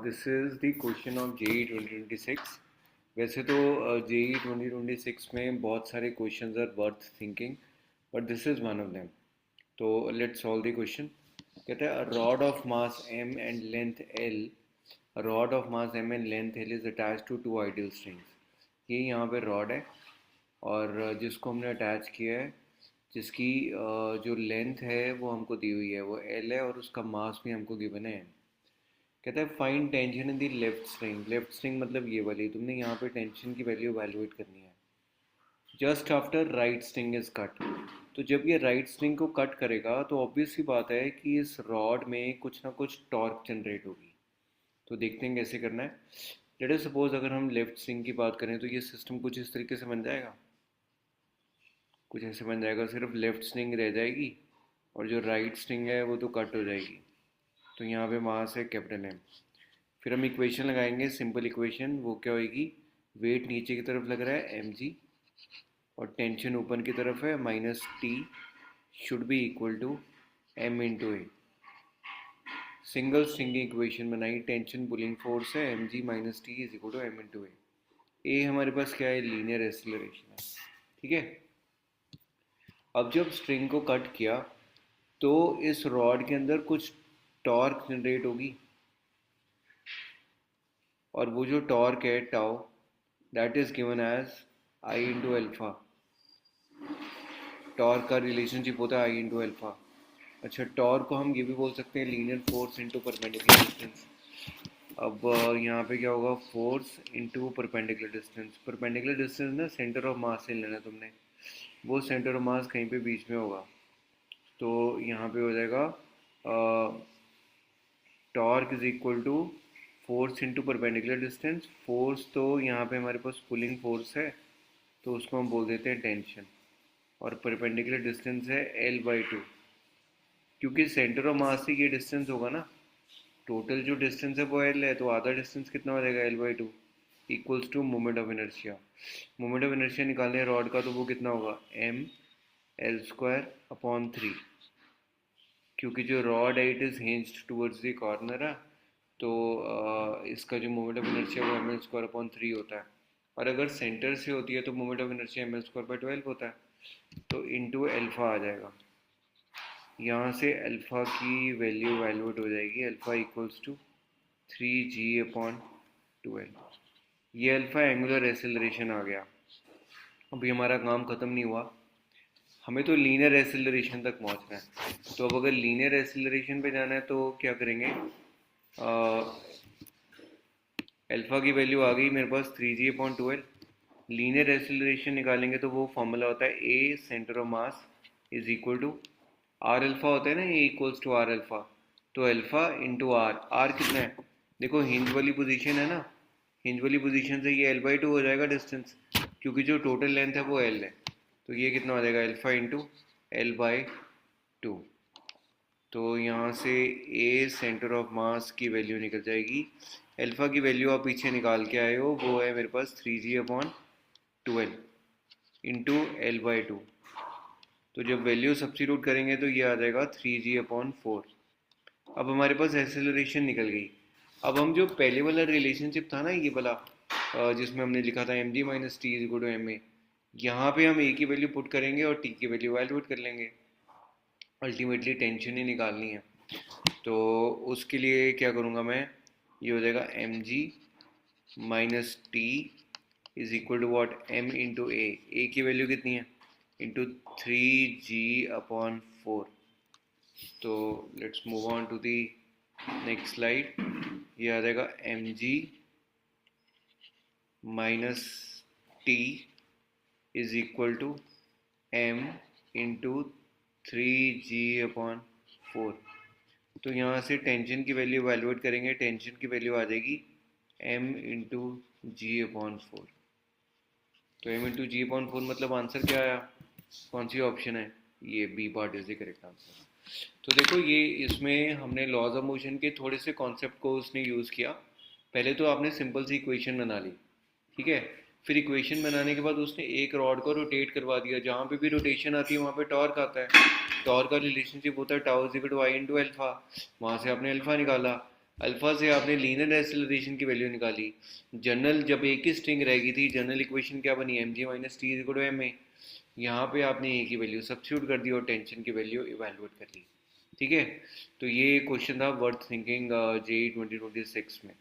This is the question of JEE 2026। वैसे तो JEE 2026 में बहुत सारे questions are worth thinking, but this is one of them. तो लेट्स सॉल्व द क्वेश्चन। कहते हैं rod of mass m and length l, rod of mass m and length l is attach to two ideal strings. ये यहाँ पे rod है और जिसको हमने अटैच किया है, जिसकी जो लेंथ है वो हमको दी हुई है, वो l है और उसका मास भी हमको गिवन है। कहता है find tension in the left string. Left string मतलब ये वाली, तुमने यहाँ पे टेंशन की वैल्यू वैल्यूएट करनी है just after right string is cut. तो जब ये राइट स्ट्रिंग को कट करेगा तो ऑब्वियस सी बात है कि इस रॉड में कुछ ना कुछ टॉर्क जनरेट होगी। तो देखते हैं कैसे करना है। लेट अस सपोज अगर हम लेफ्ट स्ट्रिंग की बात करें तो ये सिस्टम कुछ इस तरीके से बन जाएगा, कुछ ऐसे बन जाएगा। सिर्फ लेफ्ट स्ट्रिंग रह जाएगी और जो राइट स्ट्रिंग है वो तो कट हो जाएगी। तो यहाँ पे मास है कैपिटल M। फिर हम इक्वेशन लगाएंगे, सिंपल इक्वेशन। वो क्या होगी, वेट नीचे की तरफ लग रहा है mg और टेंशन ऊपर की तरफ है minus T, should be equal to m into A. Single string की इक्वेशन बनाई, टेंशन पुलिंग फोर्स है mg minus T is equal to m into A हमारे पास क्या है, लीनियर एक्सीलरेशन है। ठीक है, अब जब स्ट्रिंग को कट किया तो इस रॉड के अंदर कुछ टॉर्क जनरेट होगी और वो जो टॉर्क है tau, that is given as I into alpha. Torque का रिलेशनशिप होता है आई इंटू एल्फा। अच्छा, टॉर्क को हम ये भी बोल सकते हैं linear force into perpendicular distance. अब यहाँ पे क्या होगा, force into perpendicular distance. Perpendicular distance ना सेंटर ऑफ मास से लेना तुमने, वो सेंटर ऑफ मास कहीं पे बीच में होगा। तो यहाँ पे हो जाएगा torque is equal to force into perpendicular distance. Force तो यहाँ पे हमारे पास पुलिंग फोर्स है तो उसको हम बोल देते हैं टेंशन, और परपेंडिकुलर डिस्टेंस है l/2। क्योंकि सेंटर ऑफ मास से ये डिस्टेंस होगा ना, टोटल जो डिस्टेंस है वो l है, तो आधा डिस्टेंस कितना हो जाएगा, l/2 equals to moment of inertia. Moment of inertia निकालने हैं रॉड का, तो वो कितना होगा, m l² अपॉन 3। क्योंकि जो रॉड है it is hinged towards the corner है, तो इसका जो मोमेंट ऑफ इनर्शिया वो ml² अपॉन 3 होता है। और अगर सेंटर से होती है तो मोमेंट ऑफ इनर्शिया ml²/12 होता है, तो इंटू एल्फा आ जाएगा। यहाँ से अल्फ़ा की वैल्यू वैल्यूएट हो जाएगी, अल्फ़ा इक्वल्स टू 3g/12। ये अल्फ़ा एंगुलर एक्सेलरेशन आ गया। अभी हमारा काम ख़त्म नहीं हुआ, हमें तो लीनियर एक्सेलरेशन तक पहुंचना है। तो अब अगर लीनियर एक्सेलरेशन पे जाना है तो क्या करेंगे, अल्फ़ा की वैल्यू आ गई मेरे पास 3g/12। लीनियर एक्सेलरेशन निकालेंगे तो वो फॉर्मूला होता है a centre of mass is equal to r alpha होता है ना, a equals to r alpha. तो अल्फ़ा इंटू आर कितना है, देखो हिंज वाली पोजीशन है ना, हिंज वाली पोजीशन से ये l/2 हो जाएगा डिस्टेंस, क्योंकि जो टोटल लेंथ है वो l है। तो ये कितना हो जाएगा, अल्फ़ा इंटू l/2। तो यहाँ से a सेंटर ऑफ मास की वैल्यू निकल जाएगी। अल्फ़ा की वैल्यू आप पीछे निकाल के आए हो, वो है मेरे पास 3g/12 इंटू l/2। तो जब वैल्यू सब्स्टिट्यूट करेंगे तो ये आ जाएगा 3g/4। अब हमारे पास एक्सेलरेशन निकल गई। अब हम जो पहले वाला रिलेशनशिप था ना, ये वाला जिसमें हमने लिखा था mg minus T is equal to ma, यहाँ पे हम a की वैल्यू पुट करेंगे और t की वैल्यू वैल्यूएट कर लेंगे। अल्टीमेटली टेंशन ही निकालनी है, तो उसके लिए क्या करूँगा मैं, ये हो जाएगा mg minus T is equal to what, m into A की वैल्यू कितनी है, इंटू 3g/4। तो let's move on to the next slide. ये आ जाएगा mg minus T is equal to m into 3g/4। तो यहाँ से टेंशन की वैल्यू वैल्यूएट करेंगे, टेंशन की वैल्यू आ जाएगी m इंटू g/4। तो m इंटू g/4 मतलब आंसर क्या आया, कौन सी ऑप्शन है, ये B part is the correct answer. तो देखो ये इसमें हमने लॉज ऑफ मोशन के थोड़े से कॉन्सेप्ट को उसने यूज़ किया। पहले तो आपने सिंपल सी इक्वेशन बना ली, ठीक है। फिर इक्वेशन बनाने के बाद उसने एक रॉड को रोटेट करवा दिया, जहाँ पे भी रोटेशन आती है वहाँ पे टॉर्क आता है। टॉर्क का रिलेशनशिप होता है tau is equal to I into alpha. वहाँ से आपने अल्फा निकाला, अल्फा से आपने लीनियर एक्सेलरेशन की वैल्यू निकाली। जनरल जब एक ही स्ट्रिंग रह गई थी, जनरल इक्वेशन क्या बनी, m g minus T equal to m a. यहाँ पे आपने ए की वैल्यू सब्स्टिट्यूट कर दी और टेंशन की वैल्यू इवेलुएट कर ली। ठीक है, तो ये क्वेश्चन था वर्थ थिंकिंग जेई 2026 में।